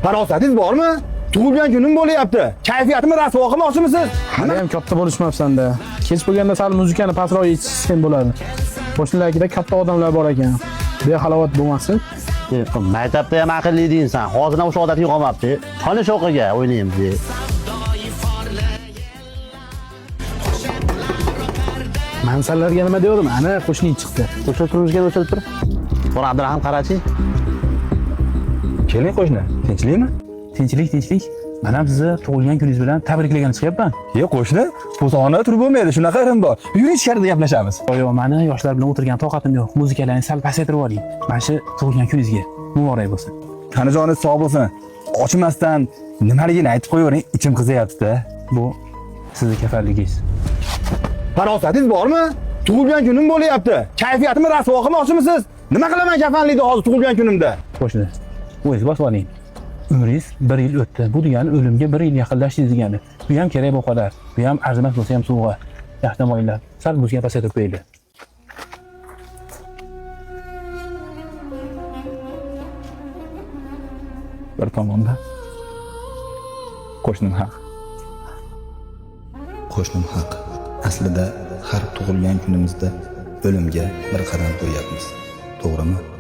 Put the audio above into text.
Farosatingiz bormi? Tug'ilgan kunim bo'lyapti. Kayfiyatimni rasvo qilmoqchimisiz? Hali ham katta bo'lishmabsan-da. Kech bo'lganda sal muzikani pastroq eshitishim bo'ladi. Qo'shnilarida katta odamlar bor ekan. Behalovat bo'lmasin. Maktabda ham aqlli deysan. Hozir ham o'sha odat yo'qolmabdi. Qani shoqiga o'ynaymiz deb. Mansallarga nima dedim? Ana qo'shning chiqdi. O'sha turishgan o'chirib tur. Bor Abdurahim qarachi. Keling qo'shni, tinchlikmi? Tinchlik. Men ham sizni tug'ilgan kuningiz bilan tabriklagan chiqyapman. Qo'shni, to'sog'ini turib bo'lmaydi, shunaqa irim bor. Yuring ichkarida gaplashamiz. Yo'q, meni yoshlar bilan o'tirgan toqatim yo'q. Muzikalarni sal pasaytirib oling. Mana shu tug'ilgan kuningizga muborak bo'lsin. Tanajoningiz sog' bo'lsin. Ochmasdan nimaligini aytib qo'yavering, ichim qiziyapti-da. Bu sizni kafanligingiz. Farosatingiz bormi? Tug'ilgan kunim bo'lyapti. Kayfiyatimni rasvo qilmoqchimisiz? Nima qilaman kafanlikda hozir tug'ilgan kunimda? Qo'shni, o'zingiz bosib oling. Umringiz 1 yil o'tdi. Bu degani o'limga 1 yil yaqinlashdingiz degani. Bu ham kerak bo'lib qolar. Bu ham arzimas bo'lsa ham suvg'a. Yaxshi o'yinglar. Sal muzika pasaytirib qo'yinglar. Bir tomonda qo'shnim haq. Qo'shnim haq. Aslida har tug'ilgan kunimizda o'limga bir qadam qo'yapmiz. To'g'rimi?